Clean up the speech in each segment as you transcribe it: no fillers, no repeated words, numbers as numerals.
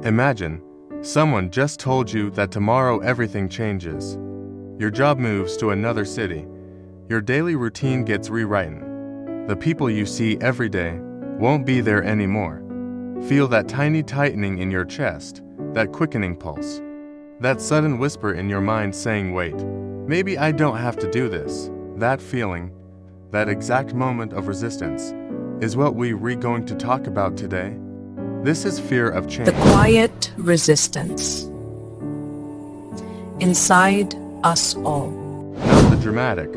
Imagine, someone just told you that tomorrow everything changes. Your job moves to another city. Your daily routine gets rewritten. The people you see every day won't be there anymore. Feel that tiny tightening in your chest, that quickening pulse. That sudden whisper in your mind saying, wait, maybe I don't have to do this. That feeling, that exact moment of resistance, is what we're going to talk about today. This is fear of change. The quiet resistance inside us all. Not the dramatic,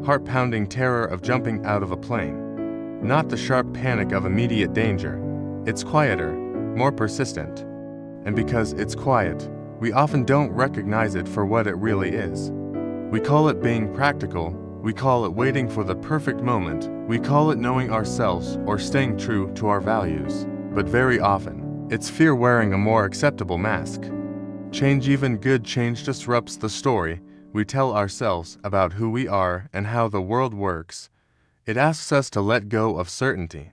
heart-pounding terror of jumping out of a plane. Not the sharp panic of immediate danger. It's quieter, more persistent. And because it's quiet, we often don't recognize it for what it really is. We call it being practical. We call it waiting for the perfect moment. We call it knowing ourselves or staying true to our values. But very often, it's fear wearing a more acceptable mask. Change, even good change, disrupts the story we tell ourselves about who we are and how the world works. It asks us to let go of certainty,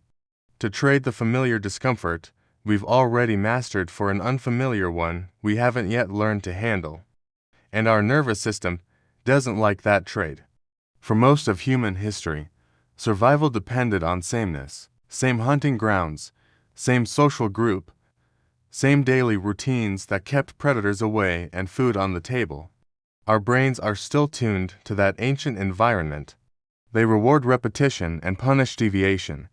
to trade the familiar discomfort we've already mastered for an unfamiliar one we haven't yet learned to handle. And our nervous system doesn't like that trade. For most of human history, survival depended on sameness, same hunting grounds, same social group, same daily routines that kept predators away and food on the table. Our brains are still tuned to that ancient environment. They reward repetition and punish deviation.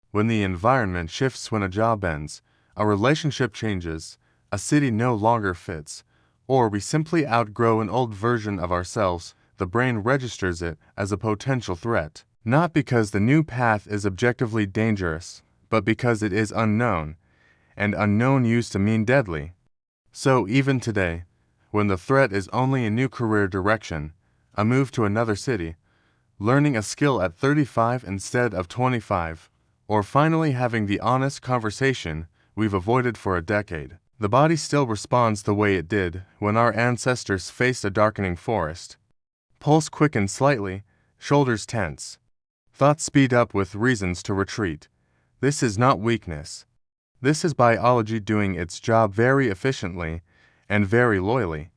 When the environment shifts, when a job ends, a relationship changes, a city no longer fits, or we simply outgrow an old version of ourselves, the brain registers it as a potential threat. Not because the new path is objectively dangerous, but because it is unknown, and unknown used to mean deadly. So even today, when the threat is only a new career direction, a move to another city, learning a skill at 35 instead of 25, or finally having the honest conversation we've avoided for a decade, the body still responds the way it did when our ancestors faced a darkening forest. Pulse quickens slightly, shoulders tense. Thoughts speed up with reasons to retreat. This is not weakness. This is biology doing its job very efficiently and very loyally.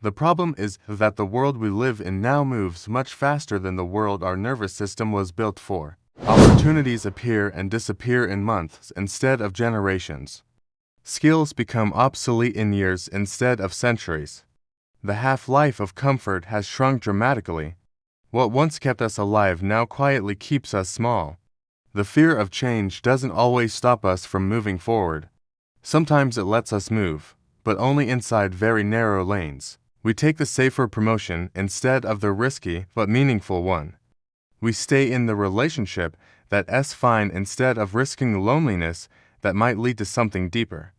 The problem is that the world we live in now moves much faster than the world our nervous system was built for. Opportunities appear and disappear in months instead of generations. Skills become obsolete in years instead of centuries. The half-life of comfort has shrunk dramatically. What once kept us alive now quietly keeps us small. The fear of change doesn't always stop us from moving forward. Sometimes it lets us move, but only inside very narrow lanes. We take the safer promotion instead of the risky but meaningful one. We stay in the relationship that's fine instead of risking the loneliness that might lead to something deeper.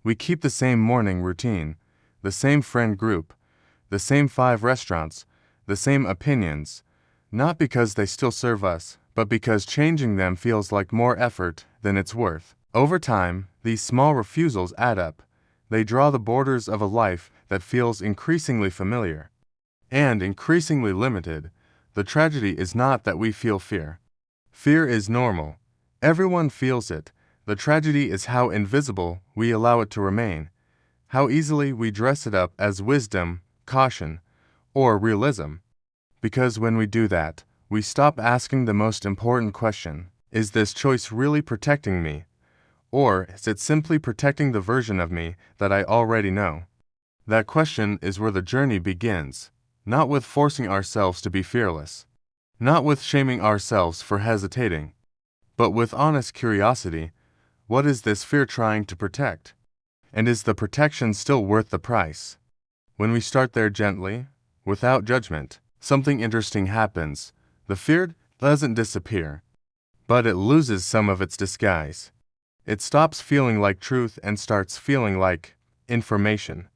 We keep the same morning routine, the same friend group, the same 5 restaurants, the same opinions, not because they still serve us, but because changing them feels like more effort than it's worth. Over time, these small refusals add up. They draw the borders of a life that feels increasingly familiar and increasingly limited. The tragedy is not that we feel fear. Fear is normal. Everyone feels it. The tragedy is how invisible we allow it to remain, how easily we dress it up as wisdom, caution, or realism. Because when we do that, we stop asking the most important question: is this choice really protecting me? Or is it simply protecting the version of me that I already know? That question is where the journey begins, not with forcing ourselves to be fearless, not with shaming ourselves for hesitating, but with honest curiosity. What is this fear trying to protect? And is the protection still worth the price? When we start there gently, without judgment, something interesting happens. The fear doesn't disappear, but it loses some of its disguise. It stops feeling like truth and starts feeling like information.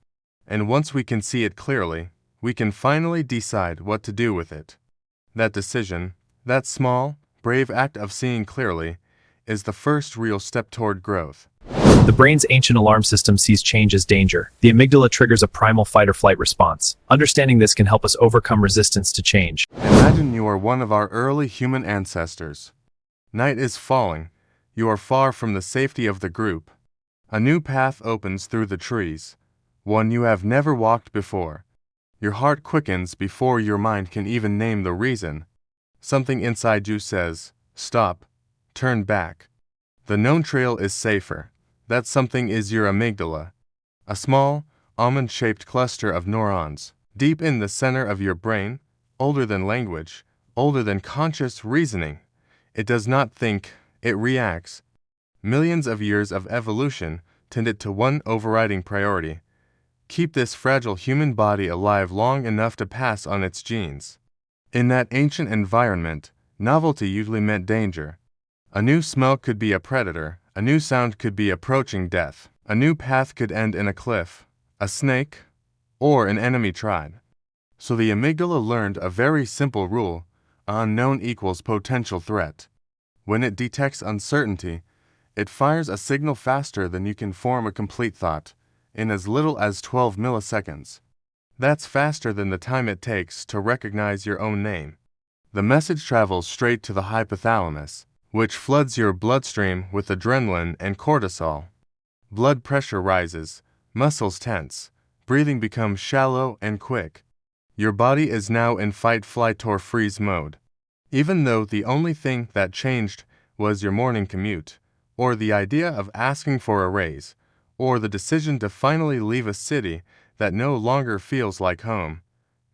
And once we can see it clearly, we can finally decide what to do with it. That decision, that small, brave act of seeing clearly, is the first real step toward growth. The brain's ancient alarm system sees change as danger. The amygdala triggers a primal fight-or-flight response. Understanding this can help us overcome resistance to change. Imagine you are one of our early human ancestors. Night is falling. You are far from the safety of the group. A new path opens through the trees, one you have never walked before. Your heart quickens before your mind can even name the reason. Something inside you says, stop, turn back. The known trail is safer. That something is your amygdala, a small, almond-shaped cluster of neurons, deep in the center of your brain, older than language, older than conscious reasoning. It does not think, it reacts. Millions of years of evolution tended to one overriding priority: keep this fragile human body alive long enough to pass on its genes. In that ancient environment, novelty usually meant danger. A new smell could be a predator, a new sound could be approaching death, a new path could end in a cliff, a snake, or an enemy tribe. So the amygdala learned a very simple rule: unknown equals potential threat. When it detects uncertainty, it fires a signal faster than you can form a complete thought, in as little as 12 milliseconds. That's faster than the time it takes to recognize your own name. The message travels straight to the hypothalamus, which floods your bloodstream with adrenaline and cortisol. Blood pressure rises, muscles tense, breathing becomes shallow and quick. Your body is now in fight, flight, or freeze mode. Even though the only thing that changed was your morning commute, or the idea of asking for a raise, or the decision to finally leave a city that no longer feels like home.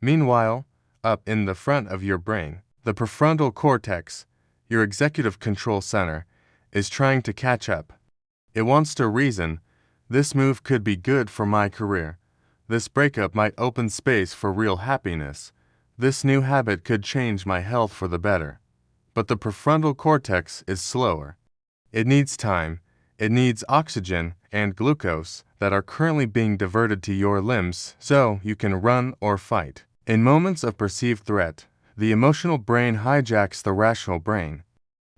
Meanwhile, up in the front of your brain, the prefrontal cortex, your executive control center, is trying to catch up. It wants to reason: this move could be good for my career. This breakup might open space for real happiness. This new habit could change my health for the better. But the prefrontal cortex is slower. It needs time. It needs oxygen and glucose that are currently being diverted to your limbs so you can run or fight. In moments of perceived threat, the emotional brain hijacks the rational brain.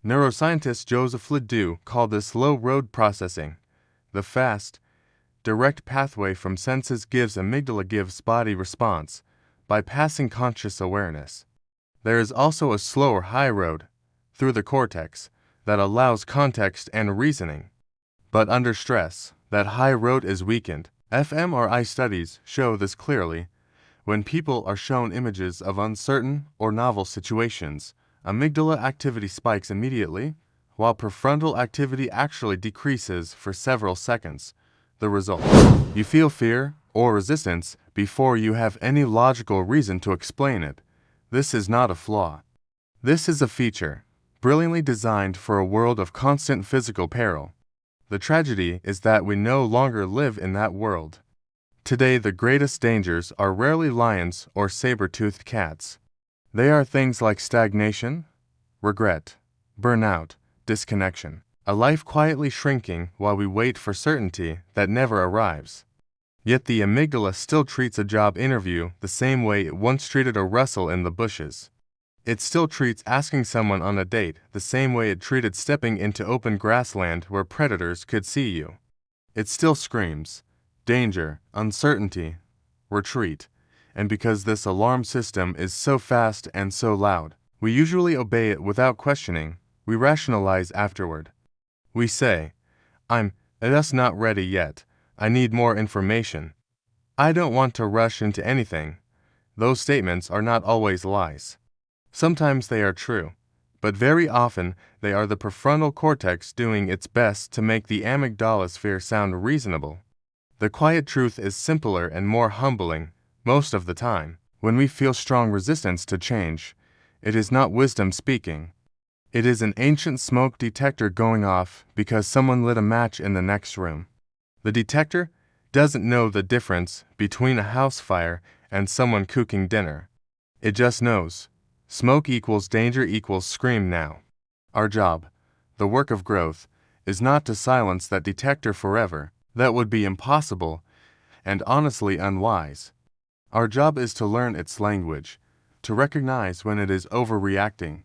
Neuroscientist Joseph Ledoux called this low-road processing. The fast, direct pathway from senses gives amygdala gives body response, bypassing conscious awareness. There is also a slower high road, through the cortex, that allows context and reasoning. But under stress, that high road is weakened. fMRI studies show this clearly. When people are shown images of uncertain or novel situations, amygdala activity spikes immediately, while prefrontal activity actually decreases for several seconds. The result: you feel fear or resistance before you have any logical reason to explain it. This is not a flaw. This is a feature, brilliantly designed for a world of constant physical peril. The tragedy is that we no longer live in that world. Today, the greatest dangers are rarely lions or saber-toothed cats. They are things like stagnation, regret, burnout, disconnection, a life quietly shrinking while we wait for certainty that never arrives. Yet the amygdala still treats a job interview the same way it once treated a rustle in the bushes. It still treats asking someone on a date the same way it treated stepping into open grassland where predators could see you. It still screams danger, uncertainty, retreat, and because this alarm system is so fast and so loud, we usually obey it without questioning. We rationalize afterward. We say, I'm just not ready yet. I need more information. I don't want to rush into anything. Those statements are not always lies. Sometimes they are true, but very often they are the prefrontal cortex doing its best to make the amygdala sphere sound reasonable. The quiet truth is simpler and more humbling. Most of the time, when we feel strong resistance to change, it is not wisdom speaking. It is an ancient smoke detector going off because someone lit a match in the next room. The detector doesn't know the difference between a house fire and someone cooking dinner. It just knows. Smoke equals danger equals scream now. Our job, the work of growth, is not to silence that detector forever. That would be impossible and honestly unwise. Our job is to learn its language, to recognize when it is overreacting,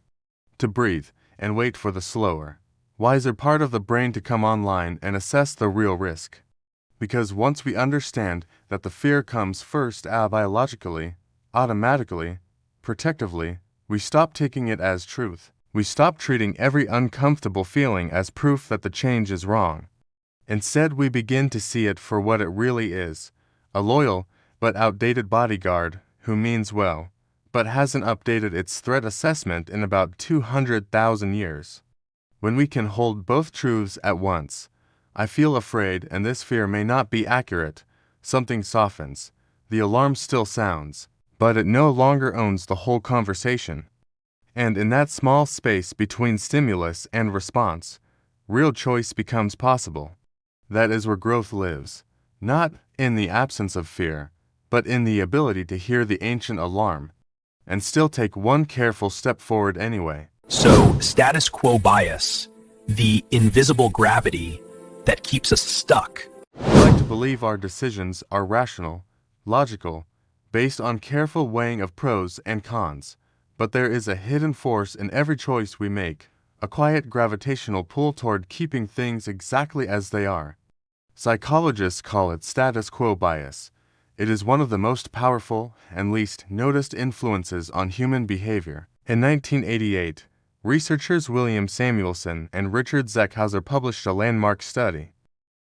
to breathe and wait for the slower, wiser part of the brain to come online and assess the real risk. Because once we understand that the fear comes first biologically, automatically, protectively, we stop taking it as truth. We stop treating every uncomfortable feeling as proof that the change is wrong. Instead, we begin to see it for what it really is, a loyal but outdated bodyguard who means well, but hasn't updated its threat assessment in about 200,000 years. When we can hold both truths at once, I feel afraid, and this fear may not be accurate. Something softens. The alarm still sounds, but it no longer owns the whole conversation. And in that small space between stimulus and response, real choice becomes possible. That is where growth lives, not in the absence of fear, but in the ability to hear the ancient alarm and still take one careful step forward anyway. So, status quo bias, the invisible gravity that keeps us stuck. We like to believe our decisions are rational, logical, based on careful weighing of pros and cons, but there is a hidden force in every choice we make, a quiet gravitational pull toward keeping things exactly as they are. Psychologists call it status quo bias. It is one of the most powerful and least noticed influences on human behavior. In 1988, researchers William Samuelson and Richard Zeckhauser published a landmark study.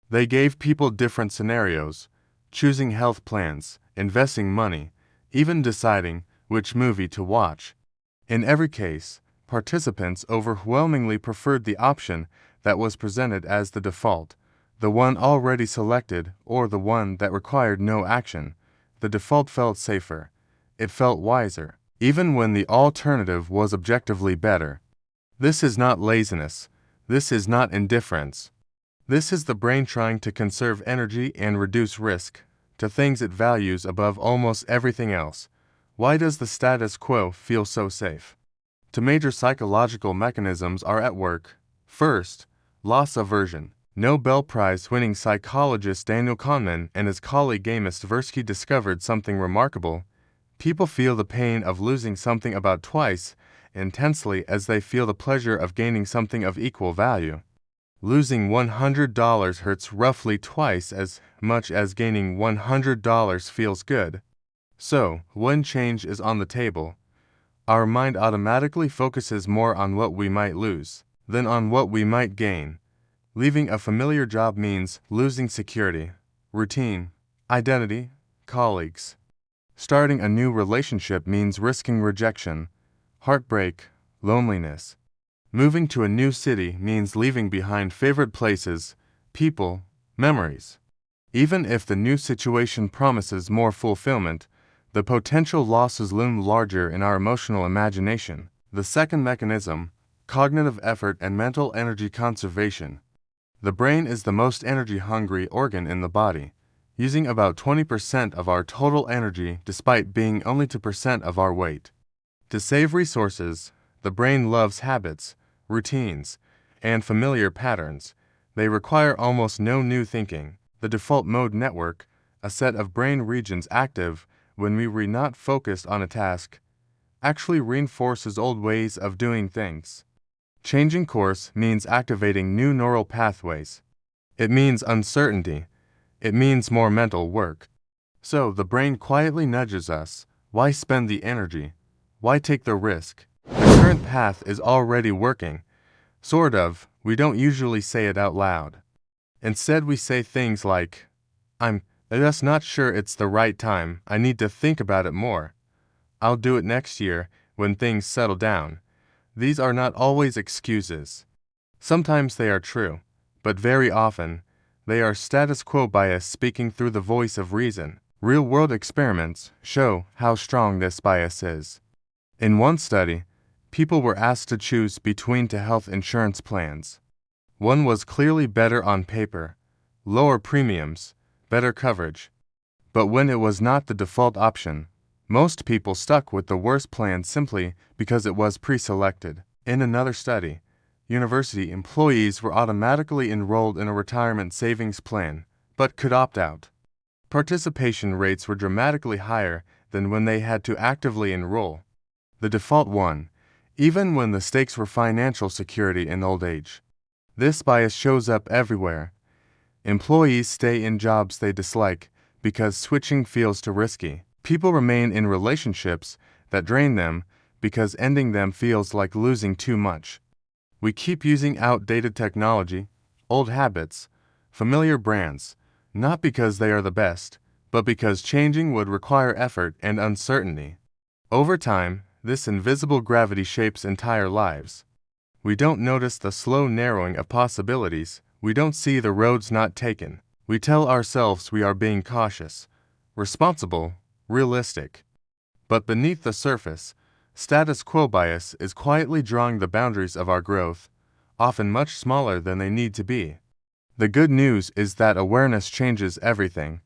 They gave people different scenarios, choosing health plans, investing money, even deciding which movie to watch. In every case, participants overwhelmingly preferred the option that was presented as the default, the one already selected or the one that required no action. The default felt safer. It felt wiser, even when the alternative was objectively better. This is not laziness. This is not indifference. This is the brain trying to conserve energy and reduce risk to things it values above almost everything else. Why does the status quo feel so safe? Two major psychological mechanisms are at work. First, loss aversion. Nobel Prize-winning psychologist Daniel Kahneman and his colleague Amos Tversky discovered something remarkable. People feel the pain of losing something about twice intensely as they feel the pleasure of gaining something of equal value. Losing $100 hurts roughly twice as much as gaining $100 feels good. So, when change is on the table, our mind automatically focuses more on what we might lose than on what we might gain. Leaving a familiar job means losing security, routine, identity, colleagues. Starting a new relationship means risking rejection, heartbreak, loneliness. Moving to a new city means leaving behind favorite places, people, memories. Even if the new situation promises more fulfillment, the potential losses loom larger in our emotional imagination. The second mechanism, cognitive effort and mental energy conservation. The brain is the most energy-hungry organ in the body, using about 20% of our total energy despite being only 2% of our weight. To save resources, the brain loves habits, routines, and familiar patterns. They require almost no new thinking. The default mode network, a set of brain regions active when we were not focused on a task, actually reinforces old ways of doing things. Changing course means activating new neural pathways. It means uncertainty. It means more mental work. So the brain quietly nudges us. Why spend the energy? Why take the risk? The current path is already working. Sort of. We don't usually say it out loud. Instead, we say things like, I'm just not sure it's the right time. I need to think about it more. I'll do it next year when things settle down. These are not always excuses. Sometimes they are true, but very often, they are status quo bias speaking through the voice of reason. Real-world experiments show how strong this bias is. In one study, people were asked to choose between two health insurance plans. One was clearly better on paper, lower premiums, better coverage. But when it was not the default option, most people stuck with the worst plan simply because it was pre-selected. In another study, university employees were automatically enrolled in a retirement savings plan, but could opt out. Participation rates were dramatically higher than when they had to actively enroll. The default won, even when the stakes were financial security in old age. This bias shows up everywhere. Employees stay in jobs they dislike because switching feels too risky. People remain in relationships that drain them because ending them feels like losing too much. We keep using outdated technology, old habits, Familiar brands, not because they are the best, but because changing would require effort and uncertainty. Over time, this invisible gravity shapes entire lives. We don't notice the slow narrowing of possibilities, we don't see the roads not taken. We tell ourselves we are being cautious, responsible, realistic. But beneath the surface, status quo bias is quietly drawing the boundaries of our growth, often much smaller than they need to be. The good news is that awareness changes everything.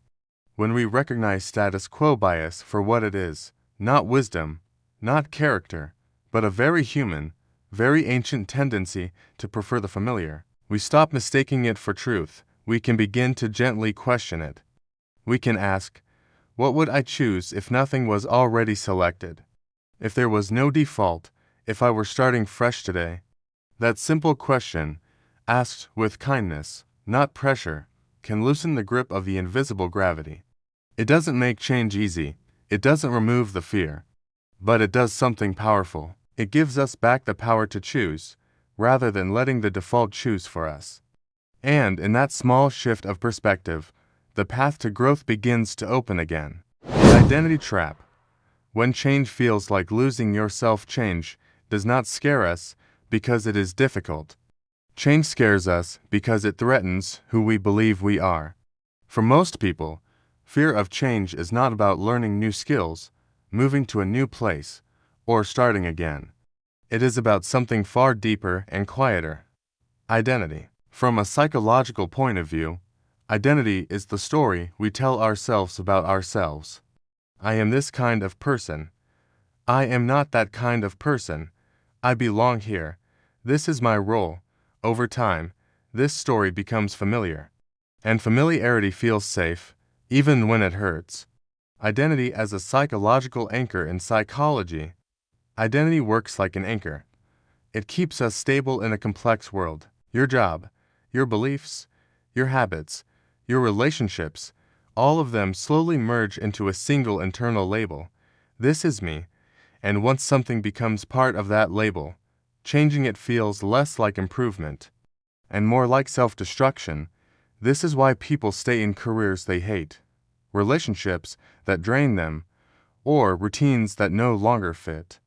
When we recognize status quo bias for what it is, not wisdom, not character, but a very human, very ancient tendency to prefer the familiar, we stop mistaking it for truth. We can begin to gently question it. We can ask, what would I choose if nothing was already selected? If there was no default, if I were starting fresh today? That simple question, asked with kindness, not pressure, can loosen the grip of the invisible gravity. It doesn't make change easy, it doesn't remove the fear, but it does something powerful. It gives us back the power to choose, rather than letting the default choose for us. And in that small shift of perspective, the path to growth begins to open again. The identity trap. When change feels like losing yourself, change does not scare us because it is difficult. Change scares us because it threatens who we believe we are. For most people, fear of change is not about learning new skills, moving to a new place, or starting again. It is about something far deeper and quieter. Identity. From a psychological point of view, identity is the story we tell ourselves about ourselves. I am this kind of person. I am not that kind of person. I belong here. This is my role. Over time, this story becomes familiar. And familiarity feels safe, even when it hurts. Identity as a psychological anchor in psychology. Identity works like an anchor. It keeps us stable in a complex world. Your job, your beliefs, your habits, your relationships, all of them slowly merge into a single internal label. This is me. And once something becomes part of that label, changing it feels less like improvement and more like self-destruction. This is why people stay in careers they hate, relationships that drain them, or routines that no longer fit.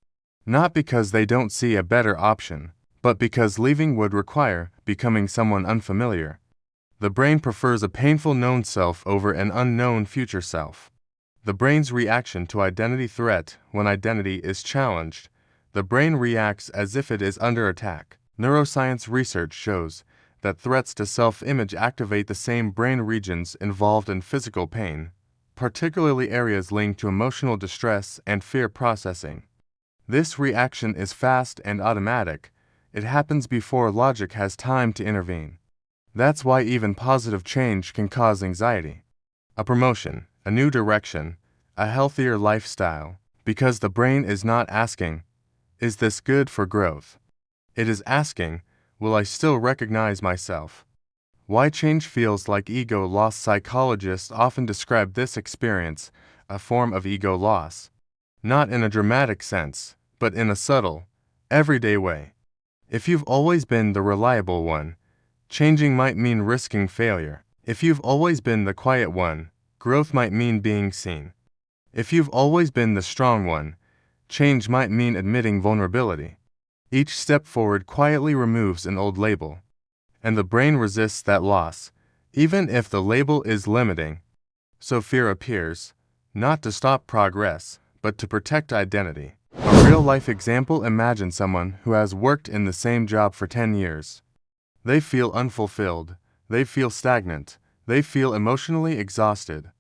Not because they don't see a better option, but because leaving would require becoming someone unfamiliar. The brain prefers a painful known self over an unknown future self. The brain's reaction to identity threat. When identity is challenged, the brain reacts as if it is under attack. Neuroscience research shows that threats to self-image activate the same brain regions involved in physical pain, particularly areas linked to emotional distress and fear processing. This reaction is fast and automatic. It happens before logic has time to intervene. That's why even positive change can cause anxiety. A promotion, a new direction, a healthier lifestyle, because the brain is not asking, is this good for growth? It is asking, will I still recognize myself? Why change feels like ego loss. Psychologists often describe this experience, a form of ego loss. Not in a dramatic sense, but in a subtle, everyday way. If you've always been the reliable one, changing might mean risking failure. If you've always been the quiet one, growth might mean being seen. If you've always been the strong one, change might mean admitting vulnerability. Each step forward quietly removes an old label, and the brain resists that loss, even if the label is limiting. So fear appears, not to stop progress, but to protect identity. A real-life example: imagine someone who has worked in the same job for 10 years. They feel unfulfilled, they feel stagnant, they feel emotionally exhausted.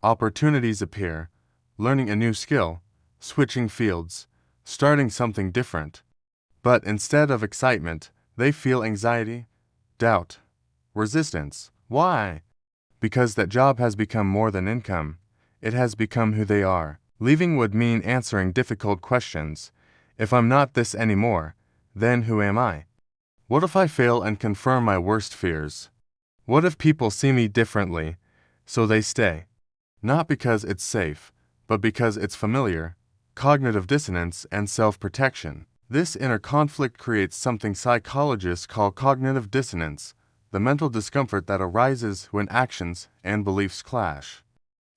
Opportunities appear, learning a new skill, switching fields, starting something different. But instead of excitement, they feel anxiety, doubt, resistance. Why? Because that job has become more than income. It has become who they are. Leaving would mean answering difficult questions. If I'm not this anymore, then who am I? What if I fail and confirm my worst fears? What if people see me differently, so they stay? Not because it's safe, but because it's familiar. Cognitive dissonance and self-protection. This inner conflict creates something psychologists call cognitive dissonance, the mental discomfort that arises when actions and beliefs clash.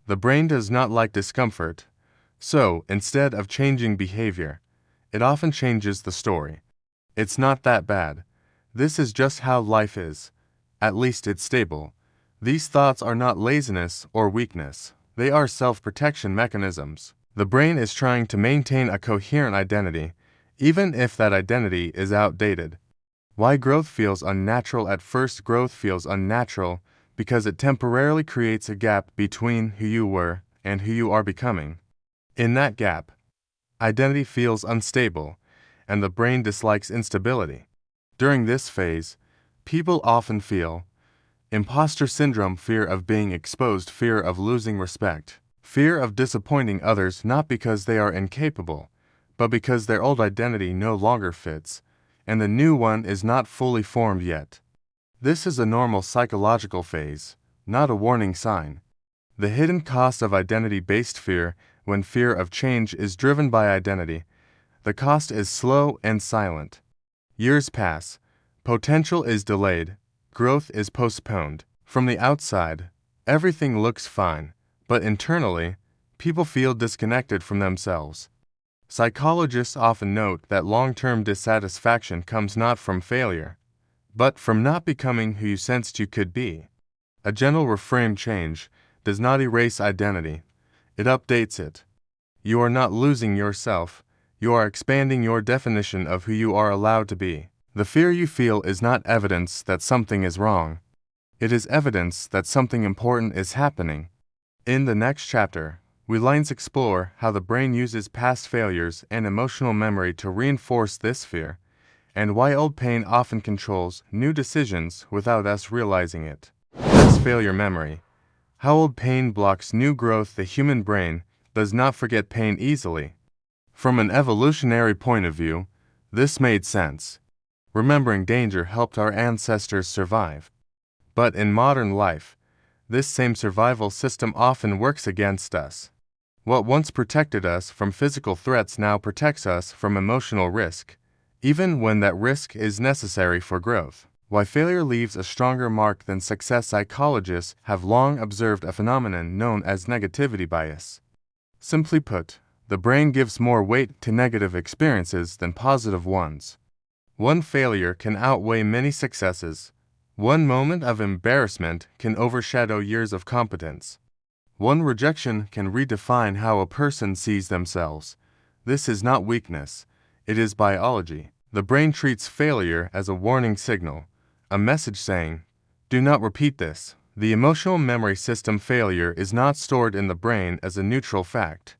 The brain does not like discomfort, so instead of changing behavior, it often changes the story. It's not that bad. This is just how life is. At least it's stable. These thoughts are not laziness or weakness. They are self-protection mechanisms. The brain is trying to maintain a coherent identity, even if that identity is outdated. Why growth feels unnatural at first? Growth feels unnatural because it temporarily creates a gap between who you were and who you are becoming. In that gap, identity feels unstable, and the brain dislikes instability. During this phase, people often feel imposter syndrome, fear of being exposed, fear of losing respect, fear of disappointing others, not because they are incapable, but because their old identity no longer fits, and the new one is not fully formed yet. This is a normal psychological phase, not a warning sign. The hidden cost of identity-based fear, when fear of change is driven by identity, the cost is slow and silent. Years pass, potential is delayed, growth is postponed. From the outside, everything looks fine, but internally, people feel disconnected from themselves. Psychologists often note that long-term dissatisfaction comes not from failure, but from not becoming who you sensed you could be. A gentle reframed change does not erase identity, it updates it. You are not losing yourself, you are expanding your definition of who you are allowed to be. The fear you feel is not evidence that something is wrong. It is evidence that something important is happening. In the next chapter, we explore how the brain uses past failures and emotional memory to reinforce this fear, and why old pain often controls new decisions without us realizing it. Past failure memory. How old pain blocks new growth. The human brain does not forget pain easily. From an evolutionary point of view, this made sense. Remembering danger helped our ancestors survive. But in modern life, this same survival system often works against us. What once protected us from physical threats now protects us from emotional risk, even when that risk is necessary for growth. Why failure leaves a stronger mark than success. Psychologists have long observed a phenomenon known as negativity bias. Simply put, the brain gives more weight to negative experiences than positive ones. One failure can outweigh many successes. One moment of embarrassment can overshadow years of competence. One rejection can redefine how a person sees themselves. This is not weakness, it is biology. The brain treats failure as a warning signal, a message saying, "Do not repeat this." The emotional memory system. Failure is not stored in the brain as a neutral fact.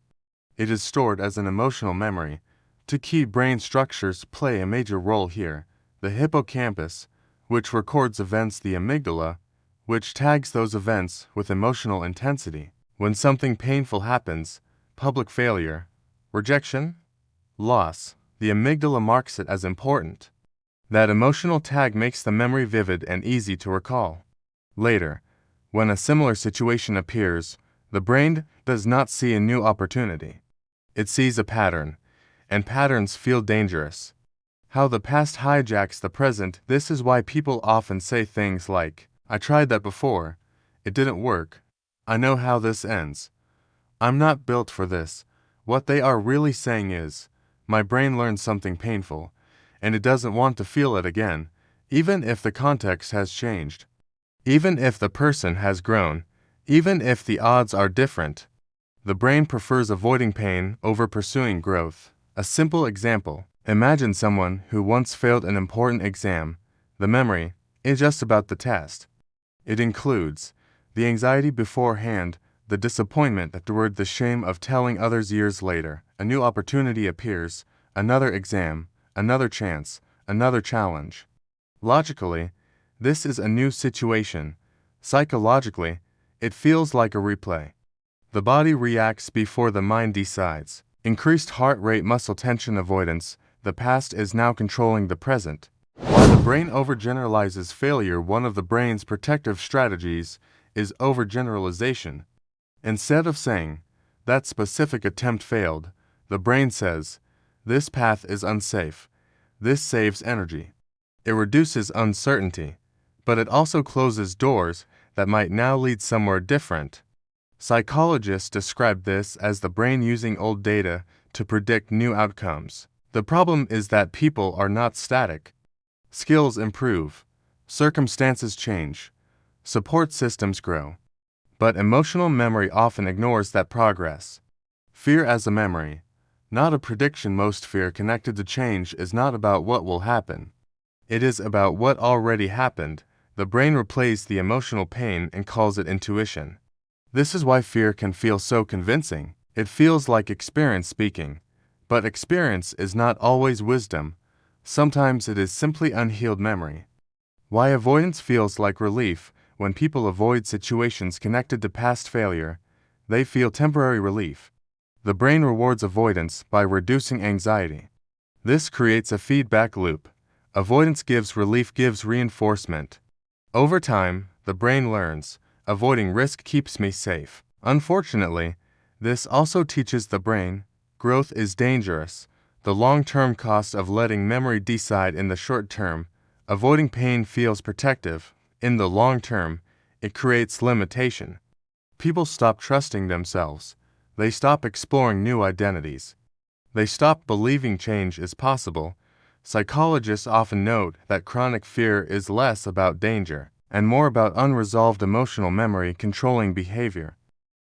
It is stored as an emotional memory. Two key brain structures play a major role here: the hippocampus, which records events, the amygdala, which tags those events with emotional intensity. When something painful happens, public failure, rejection, loss, the amygdala marks it as important. That emotional tag makes the memory vivid and easy to recall. Later, when a similar situation appears, the brain does not see a new opportunity. It sees a pattern, and patterns feel dangerous. How the past hijacks the present. This is why people often say things like, "I tried that before. It didn't work. I know how this ends. I'm not built for this." What they are really saying is, "My brain learned something painful, and it doesn't want to feel it again, even if the context has changed, even if the person has grown, even if the odds are different." The brain prefers avoiding pain over pursuing growth. A simple example: imagine someone who once failed an important exam. The memory is just about the test. It includes the anxiety beforehand, the disappointment afterward, the shame of telling others years later. A new opportunity appears, another exam, another chance, another challenge. Logically, this is a new situation. Psychologically, it feels like a replay. The body reacts before the mind decides. Increased heart rate, muscle tension, avoidance. The past is now controlling the present. While the brain overgeneralizes failure, one of the brain's protective strategies is overgeneralization. Instead of saying, "That specific attempt failed," the brain says, "This path is unsafe. This saves energy." It reduces uncertainty. but it also closes doors that might now lead somewhere different. Psychologists describe this as the brain using old data to predict new outcomes. The problem is that people are not static. Skills improve, circumstances change, support systems grow. But emotional memory often ignores that progress. Fear as a memory, not a prediction. Most fear connected to change is not about what will happen. It is about what already happened. The brain replays the emotional pain and calls it intuition. This is why fear can feel so convincing. It feels like experience speaking. But experience is not always wisdom. Sometimes it is simply unhealed memory. Why avoidance feels like relief. When people avoid situations connected to past failure, they feel temporary relief. The brain rewards avoidance by reducing anxiety. This creates a feedback loop. Avoidance gives relief, gives reinforcement. Over time, the brain learns, avoiding risk keeps me safe. Unfortunately, this also teaches the brain, growth is dangerous. The long-term cost of letting memory decide in the short term. Avoiding pain feels protective. In the long term, it creates limitation. People stop trusting themselves. They stop exploring new identities. They stop believing change is possible. Psychologists often note that chronic fear is less about danger and more about unresolved emotional memory controlling behavior.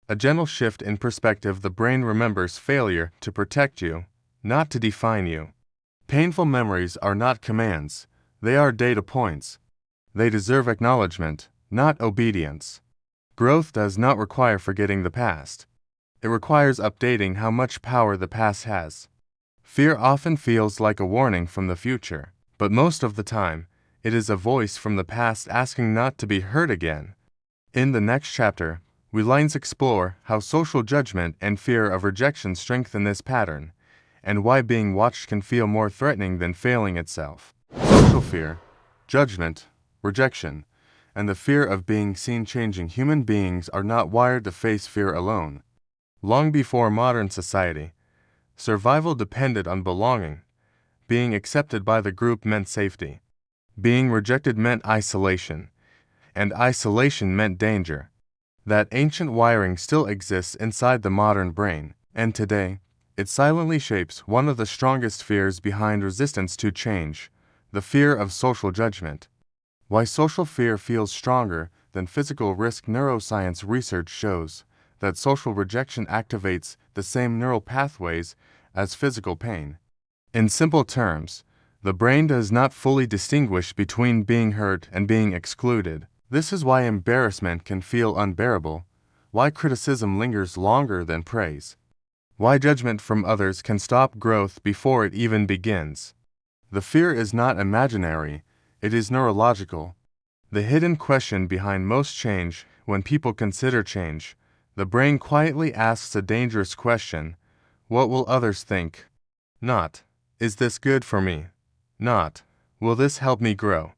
A gentle shift in perspective. The brain remembers failure to protect you, not to define you. Painful memories are not commands, they are data points. They deserve acknowledgement, not obedience. Growth does not require forgetting the past. It requires updating how much power the past has. Fear often feels like a warning from the future, but most of the time, it is a voice from the past asking not to be hurt again. In the next chapter, we explore how social judgment and fear of rejection strengthen this pattern, and why being watched can feel more threatening than failing itself. Social fear, judgment, rejection, and the fear of being seen. Changing human beings are not wired to face fear alone. Long before modern society, survival depended on belonging. Being accepted by the group meant safety. Being rejected meant isolation, and isolation meant danger. That ancient wiring still exists inside the modern brain, and today, it silently shapes one of the strongest fears behind resistance to change, the fear of social judgment. Why social fear feels stronger than physical risk. Neuroscience research shows that social rejection activates the same neural pathways as physical pain. In simple terms, the brain does not fully distinguish between being hurt and being excluded. This is why embarrassment can feel unbearable, why criticism lingers longer than praise, why judgment from others can stop growth before it even begins. The fear is not imaginary, it is neurological. The hidden question behind most change. When people consider change, the brain quietly asks a dangerous question: what will others think? Not, is this good for me? Not, will this help me grow?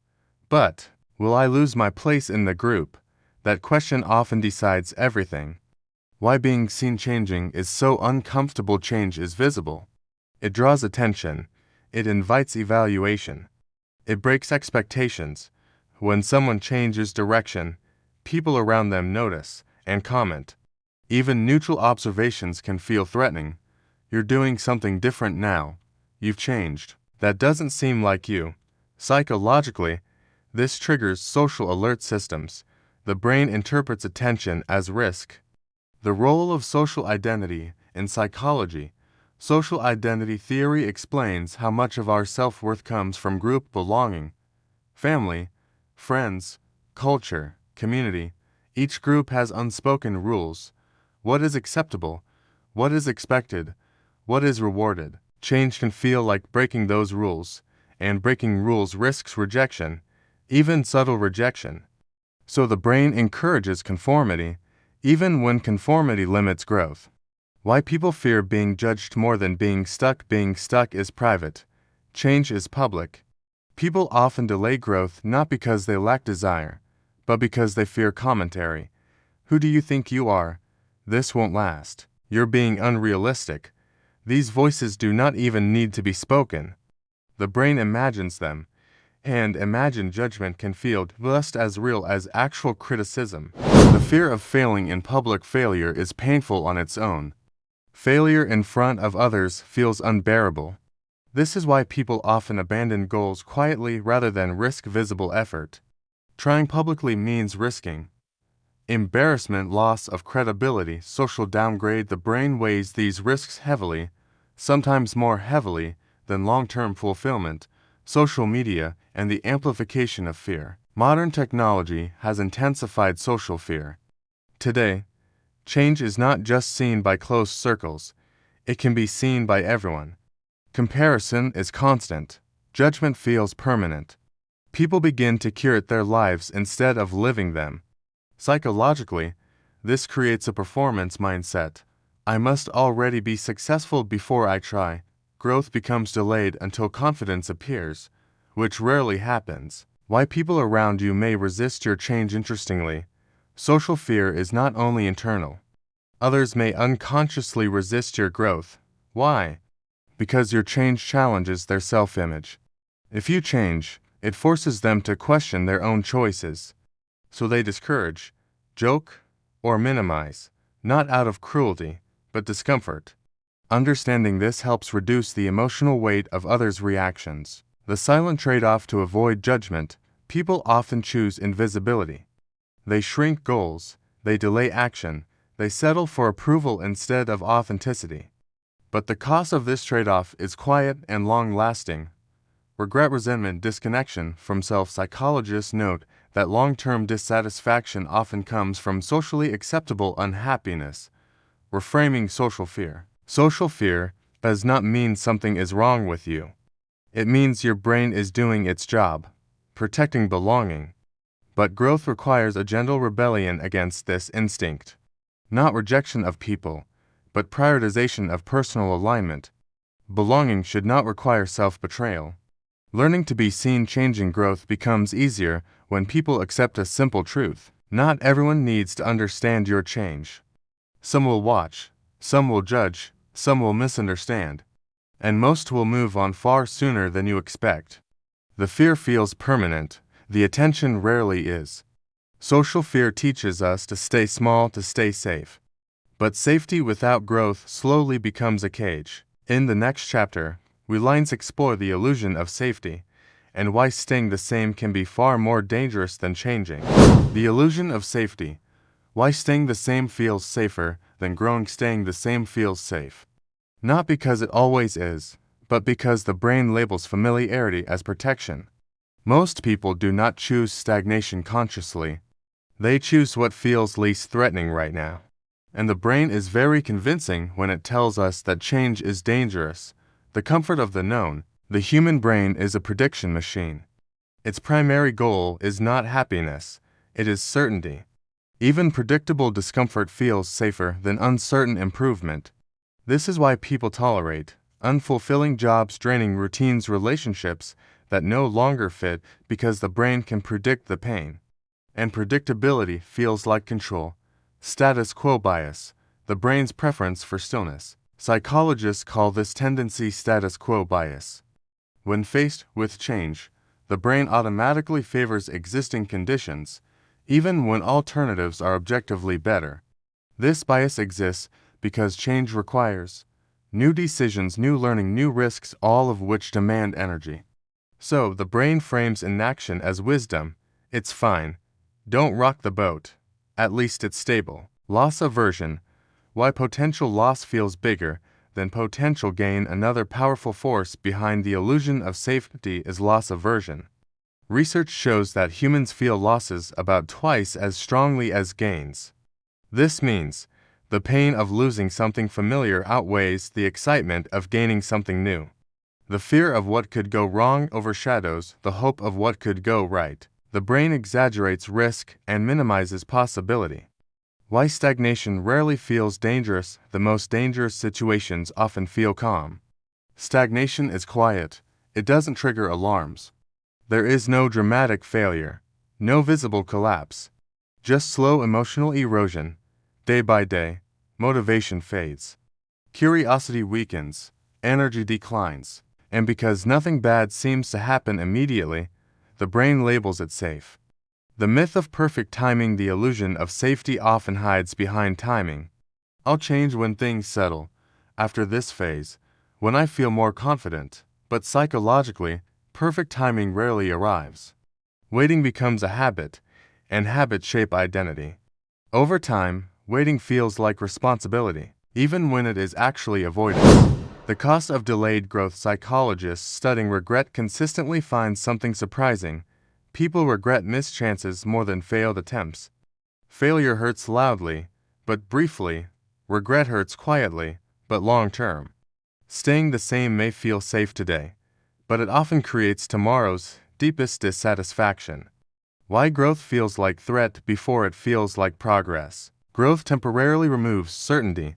But, will I lose my place in the group? That question often decides everything. Why being seen changing is so uncomfortable. Change is visible. It draws attention. It invites evaluation. It breaks expectations. When someone changes direction, people around them notice and comment. Even neutral observations can feel threatening. You're doing something different now. You've changed. That doesn't seem like you. Psychologically, this triggers social alert systems. The brain interprets attention as risk. The role of social identity in psychology. Social identity theory explains how much of our self-worth comes from group belonging. Family, friends, culture, community. Each group has unspoken rules. What is acceptable? What is expected? What is rewarded? Change can feel like breaking those rules, and breaking rules risks rejection, even subtle rejection. So the brain encourages conformity, even when conformity limits growth. Why people fear being judged more than being stuck. Being stuck is private. Change is public. People often delay growth not because they lack desire, but because they fear commentary. Who do you think you are? This won't last. You're being unrealistic. These voices do not even need to be spoken. The brain imagines them. hand, imagine judgment can feel just as real as actual criticism. The fear of failing in public failure is painful on its own. Failure in front of others feels unbearable. This is why people often abandon goals quietly rather than risk visible effort. Trying publicly means risking embarrassment, loss of credibility, social downgrade. The brain weighs these risks heavily, sometimes more heavily than long-term fulfillment, social media, and the amplification of fear. Modern technology has intensified social fear. Today, change is not just seen by close circles, it can be seen by everyone. Comparison is constant. Judgment feels permanent. People begin to curate their lives instead of living them. Psychologically, this creates a performance mindset. I must already be successful before I try. Growth becomes delayed until confidence appears, which rarely happens. Why people around you may resist your change. Interestingly, social fear is not only internal. Others may unconsciously resist your growth. Why? Because your change challenges their self-image. If you change, it forces them to question their own choices. So they discourage, joke, or minimize, not out of cruelty, but discomfort. Understanding this helps reduce the emotional weight of others' reactions. The silent trade-off to avoid judgment: people often choose invisibility. They shrink goals, they delay action, they settle for approval instead of authenticity. But the cost of this trade-off is quiet and long-lasting. Regret, resentment, disconnection from self. Psychologists note that long-term dissatisfaction often comes from socially acceptable unhappiness. Reframing social fear. Social fear does not mean something is wrong with you. It means your brain is doing its job, protecting belonging. But growth requires a gentle rebellion against this instinct. Not rejection of people, but prioritization of personal alignment. Belonging should not require self-betrayal. Learning to be seen. Changing growth becomes easier when people accept a simple truth. Not everyone needs to understand your change. Some will watch, some will judge, some will misunderstand, and most will move on far sooner than you expect. The fear feels permanent, the attention rarely is. Social fear teaches us to stay small, to stay safe. But safety without growth slowly becomes a cage. In the next chapter, we lines explore the illusion of safety and why staying the same can be far more dangerous than changing. The illusion of safety. Why staying the same feels safer than growing. Staying the same feels safe. Not because it always is, but because the brain labels familiarity as protection. Most people do not choose stagnation consciously. They choose what feels least threatening right now. And the brain is very convincing when it tells us that change is dangerous. The comfort of the known. The human brain is a prediction machine. Its primary goal is not happiness, it is certainty. Even predictable discomfort feels safer than uncertain improvement. This is why people tolerate unfulfilling jobs, draining routines, relationships that no longer fit, because the brain can predict the pain. And predictability feels like control. Status quo bias, the brain's preference for stillness. Psychologists call this tendency status quo bias. When faced with change, the brain automatically favors existing conditions, even when alternatives are objectively better. This bias exists because change requires new decisions, new learning, new risks, all of which demand energy. So the brain frames inaction as wisdom. It's fine. Don't rock the boat. At least it's stable. Loss aversion. Why potential loss feels bigger than potential gain. Another powerful force behind the illusion of safety is loss aversion. Research shows that humans feel losses about twice as strongly as gains. This means the pain of losing something familiar outweighs the excitement of gaining something new. The fear of what could go wrong overshadows the hope of what could go right. The brain exaggerates risk and minimizes possibility. Why stagnation rarely feels dangerous. The most dangerous situations often feel calm. Stagnation is quiet. It doesn't trigger alarms. There is no dramatic failure, no visible collapse, just slow emotional erosion. Day by day, motivation fades. Curiosity weakens, energy declines, and because nothing bad seems to happen immediately, the brain labels it safe. The myth of perfect timing, the illusion of safety often hides behind timing. I'll change when things settle. After this phase, when I feel more confident, but psychologically, perfect timing rarely arrives. Waiting becomes a habit, and habits shape identity. Over time, waiting feels like responsibility, even when it is actually avoidance. The cost of delayed growth. Psychologists studying regret consistently find something surprising. People regret missed chances more than failed attempts. Failure hurts loudly, but briefly. Regret hurts quietly, but long-term. Staying the same may feel safe today, but it often creates tomorrow's deepest dissatisfaction. Why growth feels like threat before it feels like progress. Growth temporarily removes certainty.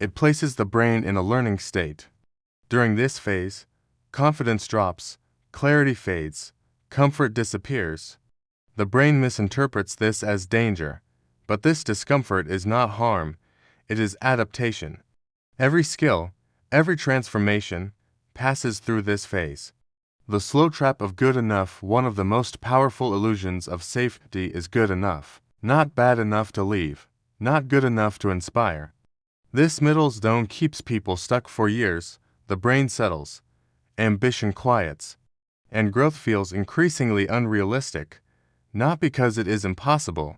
It places the brain in a learning state. During this phase, confidence drops, clarity fades, comfort disappears. The brain misinterprets this as danger, but this discomfort is not harm, it is adaptation. Every skill, every transformation, passes through this phase. The slow trap of good enough. One of the most powerful illusions of safety is good enough. Not bad enough to leave, not good enough to inspire. This middle zone keeps people stuck for years. The brain settles, ambition quiets, and growth feels increasingly unrealistic, not because it is impossible,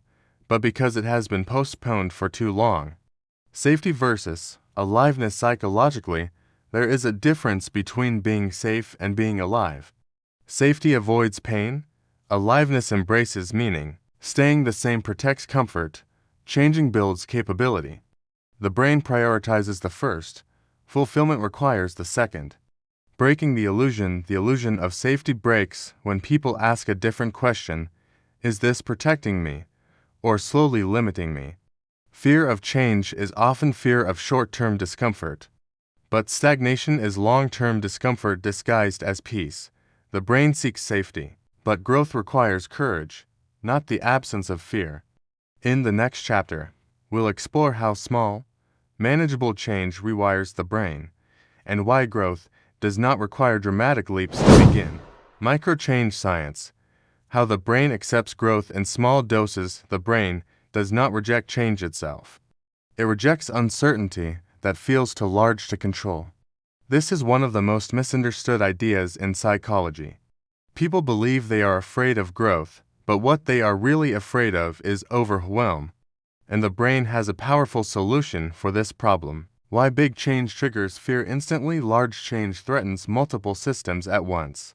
but because it has been postponed for too long. Safety versus aliveness. Psychologically, there is a difference between being safe and being alive. Safety avoids pain, aliveness embraces meaning. Staying the same protects comfort, changing builds capability. The brain prioritizes the first, fulfillment requires the second. Breaking the illusion of safety breaks when people ask a different question: is this protecting me, or slowly limiting me? Fear of change is often fear of short-term discomfort. But stagnation is long-term discomfort disguised as peace. The brain seeks safety, but growth requires courage, not the absence of fear. In the next chapter, we'll explore how small, manageable change rewires the brain, and why growth does not require dramatic leaps to begin. Micro-change science. How the brain accepts growth in small doses. The brain does not reject change itself. It rejects uncertainty that feels too large to control. This is one of the most misunderstood ideas in psychology. People believe they are afraid of growth, but what they are really afraid of is overwhelm. And the brain has a powerful solution for this problem. Why big change triggers fear instantly. Large change threatens multiple systems at once.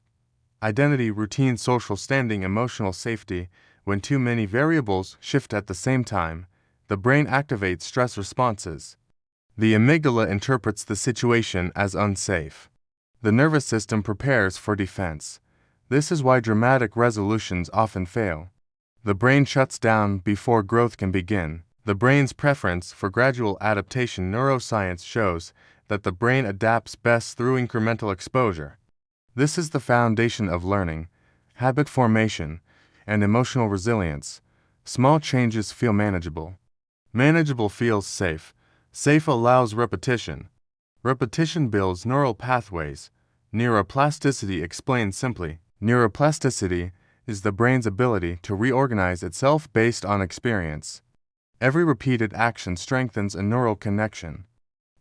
Identity, routine, social standing, emotional safety. When too many variables shift at the same time, the brain activates stress responses. The amygdala interprets the situation as unsafe. The nervous system prepares for defense. This is why dramatic resolutions often fail. The brain shuts down before growth can begin. The brain's preference for gradual adaptation. Neuroscience shows that the brain adapts best through incremental exposure. This is the foundation of learning, habit formation, and emotional resilience. Small changes feel manageable. Manageable feels safe. Safe allows repetition. Repetition builds neural pathways. Neuroplasticity. Explained simply, neuroplasticity is the brain's ability to reorganize itself based on experience. Every repeated action strengthens a neural connection.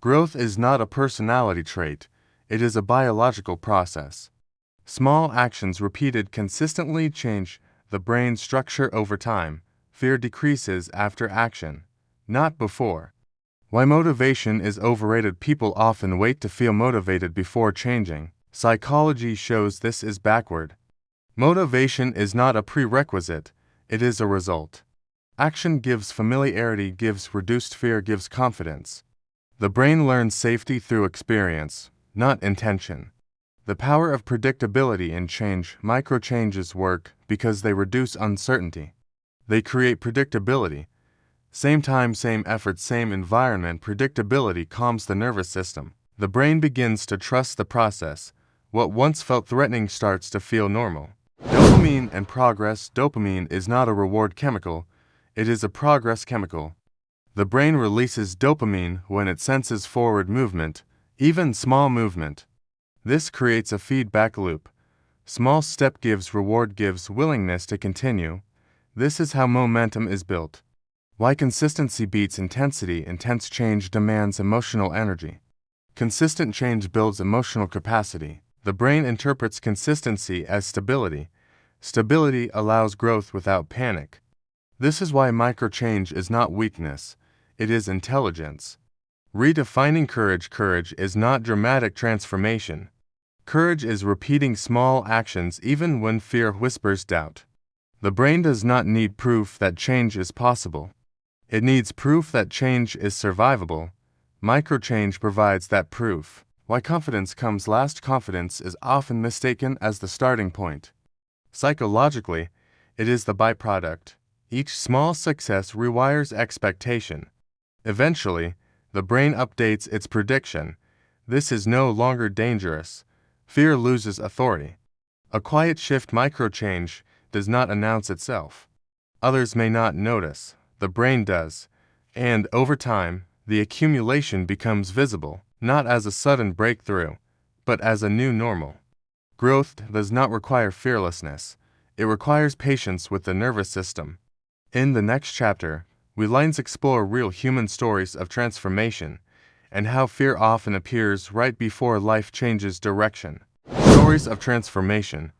Growth is not a personality trait, it is a biological process. Small actions repeated consistently change the brain's structure over time. Fear decreases after action, not before. Why motivation is overrated. People often wait to feel motivated before changing. Psychology shows this is backward. Motivation is not a prerequisite, it is a result. Action gives familiarity, gives reduced fear, gives confidence. The brain learns safety through experience, not intention. The power of predictability in change. Micro-changes work because they reduce uncertainty. They create predictability. Same time, same effort, same environment. Predictability calms the nervous system. The brain begins to trust the process. What once felt threatening starts to feel normal. Dopamine and progress. Dopamine is not a reward chemical, it is a progress chemical. The brain releases dopamine when it senses forward movement, even small movement. This creates a feedback loop. Small step gives reward gives willingness to continue. This is how momentum is built. Why consistency beats intensity. Intense change demands emotional energy. Consistent change builds emotional capacity. The brain interprets consistency as stability. Stability allows growth without panic. This is why micro-change is not weakness, it is intelligence. Redefining courage. Courage is not dramatic transformation. Courage is repeating small actions even when fear whispers doubt. The brain does not need proof that change is possible. It needs proof that change is survivable. Micro-change provides that proof. Why confidence comes last. Confidence is often mistaken as the starting point. Psychologically, it is the byproduct. Each small success rewires expectation. Eventually, the brain updates its prediction. This is no longer dangerous. Fear loses authority. A quiet shift. Micro-change does not announce itself. Others may not notice. The brain does. And over time, the accumulation becomes visible, not as a sudden breakthrough, but as a new normal. Growth does not require fearlessness. It requires patience with the nervous system. In the next chapter, we lines explore real human stories of transformation and how fear often appears right before life changes direction. Stories of transformation.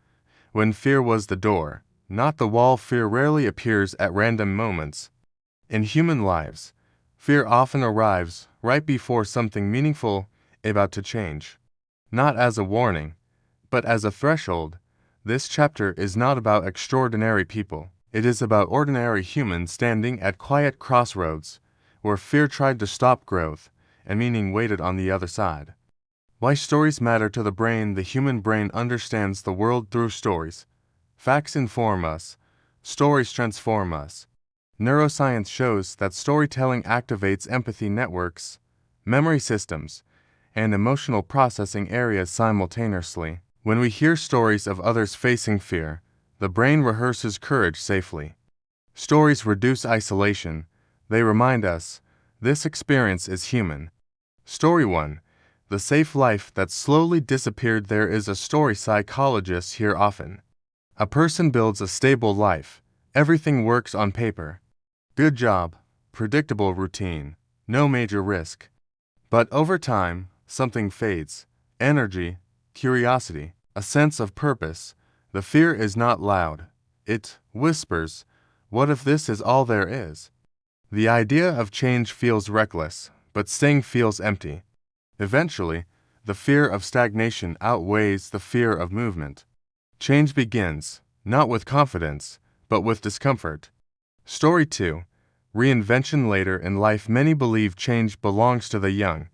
When fear was the door, not the wall. Fear rarely appears at random moments. In human lives, fear often arrives right before something meaningful is about to change. Not as a warning, but as a threshold. This chapter is not about extraordinary people. It is about ordinary humans standing at quiet crossroads, where fear tried to stop growth, and meaning waited on the other side. Why stories matter to the brain. The human brain understands the world through stories. Facts inform us. Stories transform us. Neuroscience shows that storytelling activates empathy networks, memory systems, and emotional processing areas simultaneously. When we hear stories of others facing fear, the brain rehearses courage safely. Stories reduce isolation. They remind us, this experience is human. Story 1. The safe life that slowly disappeared. There is a story psychologists hear often. A person builds a stable life. Everything works on paper. Good job, predictable routine, no major risk. But over time, something fades. Energy, curiosity, a sense of purpose. The fear is not loud. It whispers, what if this is all there is? The idea of change feels reckless, but staying feels empty. Eventually, the fear of stagnation outweighs the fear of movement. Change begins, not with confidence, but with discomfort. Story 2. Reinvention. Later in life, many believe change belongs to the young.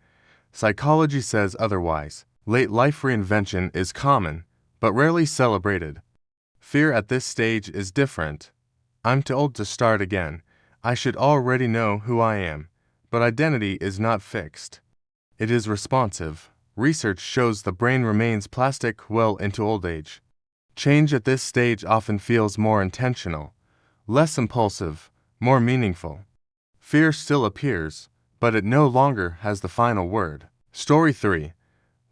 Psychology says otherwise. Late life reinvention is common, but rarely celebrated. Fear at this stage is different. I'm too old to start again. I should already know who I am. But identity is not fixed. It is responsive. Research shows the brain remains plastic well into old age. Change at this stage often feels more intentional, less impulsive, more meaningful. Fear still appears, but it no longer has the final word. Story 3.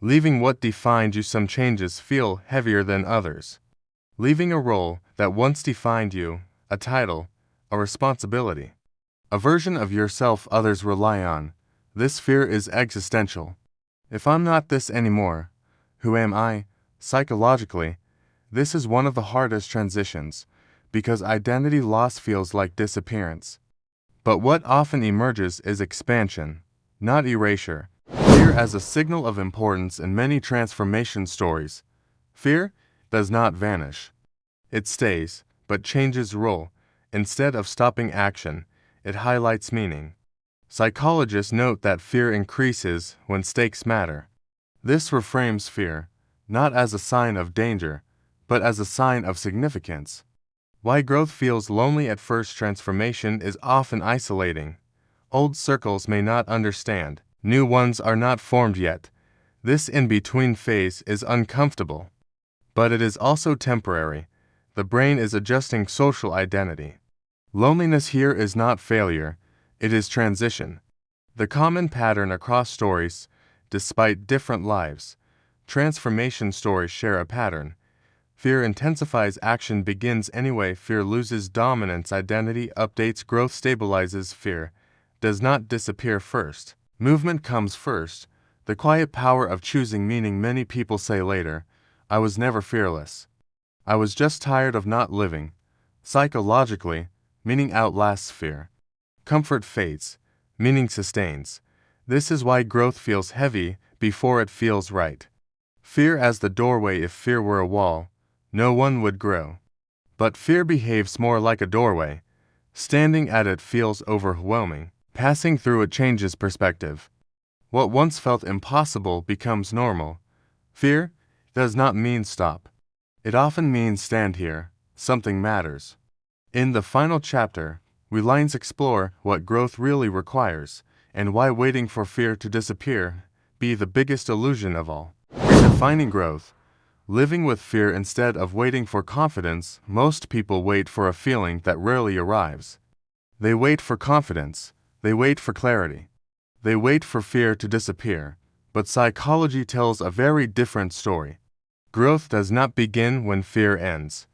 Leaving what defined you. Some changes feel heavier than others. Leaving a role that once defined you, a title, a responsibility, a version of yourself others rely on. This fear is existential. If I'm not this anymore, who am I? Psychologically, this is one of the hardest transitions, because identity loss feels like disappearance. But what often emerges is expansion, not erasure. Fear as a signal of importance. In many transformation stories, fear does not vanish. It stays, but changes role. Instead of stopping action, it highlights meaning. Psychologists note that fear increases when stakes matter. This reframes fear, not as a sign of danger, but as a sign of significance. Why growth feels lonely at first. Transformation is often isolating. Old circles may not understand. New ones are not formed yet. This in-between phase is uncomfortable. But it is also temporary. The brain is adjusting social identity. Loneliness here is not failure, it is transition. The common pattern across stories, despite different lives, transformation stories share a pattern. Fear intensifies, action begins anyway. Fear loses dominance, identity updates, growth stabilizes. Fear does not disappear first. Movement comes first. The quiet power of choosing meaning. Many people say later, I was never fearless. I was just tired of not living. Psychologically, meaning outlasts fear. Comfort fades. Meaning sustains. This is why growth feels heavy before it feels right. Fear as the doorway. If fear were a wall, no one would grow. But fear behaves more like a doorway. Standing at it feels overwhelming. Passing through it changes perspective. What once felt impossible becomes normal. Fear does not mean stop. It often means stand here. Something matters. In the final chapter, we lines explore what growth really requires and why waiting for fear to disappear be the biggest illusion of all. Redefining growth. Living with fear instead of waiting for confidence. Most people wait for a feeling that rarely arrives. They wait for confidence. They wait for clarity. They wait for fear to disappear. But psychology tells a very different story. Growth does not begin when fear ends.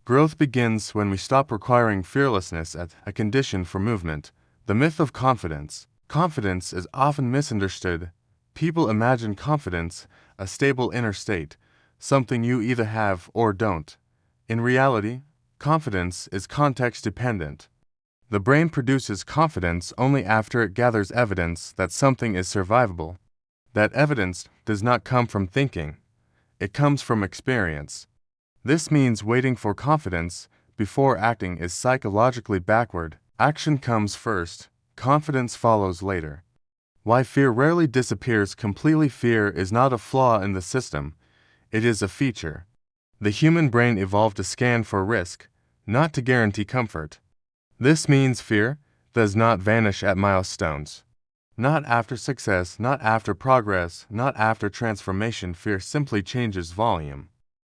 Growth begins when we stop requiring fearlessness as a condition for movement. The myth of confidence. Confidence is often misunderstood. People imagine confidence, a stable inner state, something you either have or don't. In reality, confidence is context-dependent. The brain produces confidence only after it gathers evidence that something is survivable. That evidence does not come from thinking. It comes from experience. This means waiting for confidence before acting is psychologically backward. Action comes first, confidence follows later. Why fear rarely disappears completely. Fear is not a flaw in the system. It is a feature. The human brain evolved to scan for risk, not to guarantee comfort. This means fear does not vanish at milestones. Not after success, not after progress, not after transformation. Fear simply changes volume.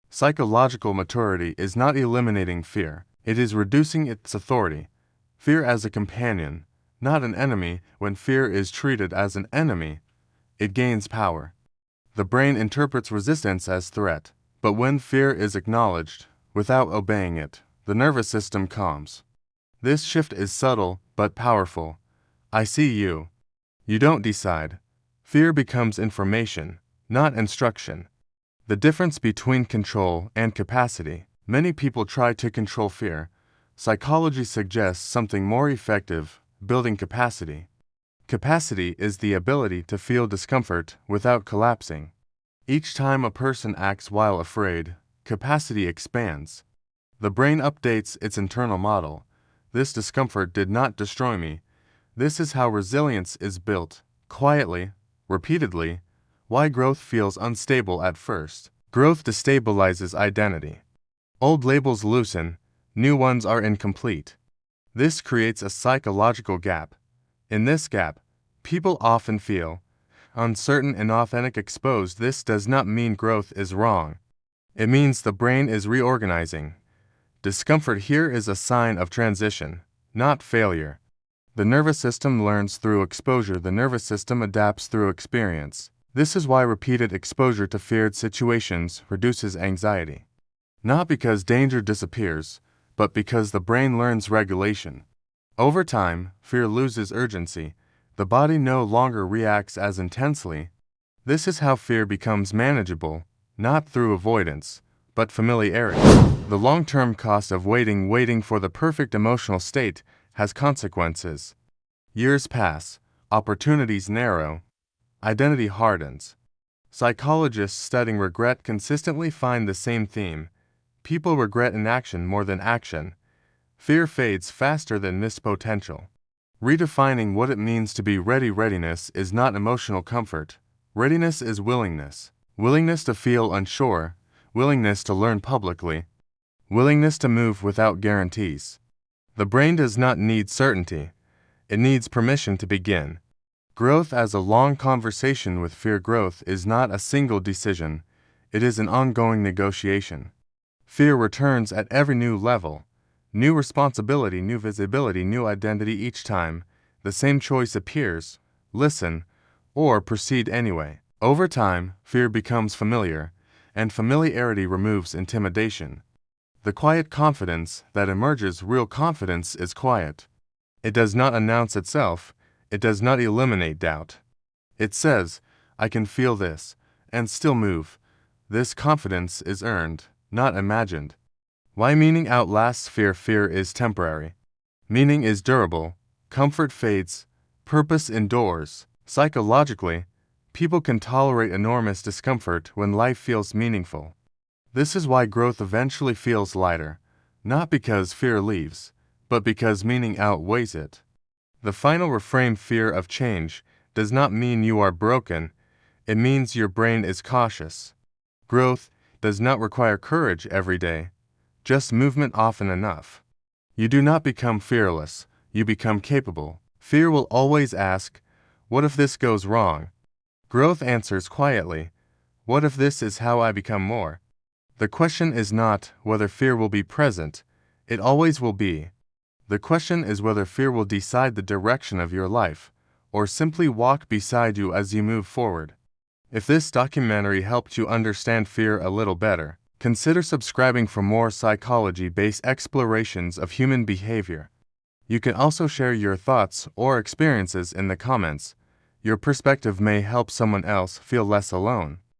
Psychological maturity is not eliminating fear, it is reducing its authority. Fear as a companion, not an enemy. When fear is treated as an enemy, it gains power. The brain interprets resistance as threat, but when fear is acknowledged, without obeying it, the nervous system calms. This shift is subtle but powerful. I see you. You don't decide. Fear becomes information, not instruction. The difference between control and capacity. Many people try to control fear. Psychology suggests something more effective, building capacity. Capacity is the ability to feel discomfort without collapsing. Each time a person acts while afraid, capacity expands. The brain updates its internal model. This discomfort did not destroy me. This is how resilience is built, quietly, repeatedly. Why growth feels unstable at first. Growth destabilizes identity. Old labels loosen, new ones are incomplete. This creates a psychological gap. In this gap, people often feel uncertain and authentic. Exposed. This does not mean growth is wrong. It means the brain is reorganizing. Discomfort here is a sign of transition, not failure. The nervous system learns through exposure. The nervous system adapts through experience. This is why repeated exposure to feared situations reduces anxiety. Not because danger disappears, but because the brain learns regulation. Over time, fear loses urgency. The body no longer reacts as intensely. This is how fear becomes manageable, not through avoidance, but familiarity. The long-term cost of waiting for the perfect emotional state has consequences. Years pass, opportunities narrow, identity hardens. Psychologists studying regret consistently find the same theme. People regret inaction more than action. Fear fades faster than missed potential. Redefining what it means to be ready. Readiness is not emotional comfort. Readiness is willingness. Willingness to feel unsure. Willingness to learn publicly. Willingness to move without guarantees. The brain does not need certainty. It needs permission to begin. Growth as a long conversation with fear. Growth is not a single decision. It is an ongoing negotiation. Fear returns at every new level. New responsibility, new visibility, new identity. Each time, the same choice appears: listen or proceed anyway. Over time, fear becomes familiar. and familiarity removes intimidation. The quiet confidence that emerges, real confidence, is quiet. It does not announce itself, it does not eliminate doubt. It says, I can feel this, and still move. This confidence is earned, not imagined. Why meaning outlasts fear? Fear is temporary. Meaning is durable. Comfort fades. Purpose endures. Psychologically, people can tolerate enormous discomfort when life feels meaningful. This is why growth eventually feels lighter, not because fear leaves, but because meaning outweighs it. The final reframe: fear of change does not mean you are broken, it means your brain is cautious. Growth does not require courage every day, just movement often enough. You do not become fearless, you become capable. Fear will always ask, what if this goes wrong? Growth answers quietly, what if this is how I become more? The question is not whether fear will be present, it always will be. The question is whether fear will decide the direction of your life, or simply walk beside you as you move forward. If this documentary helped you understand fear a little better, consider subscribing for more psychology-based explorations of human behavior. You can also share your thoughts or experiences in the comments. Your perspective may help someone else feel less alone.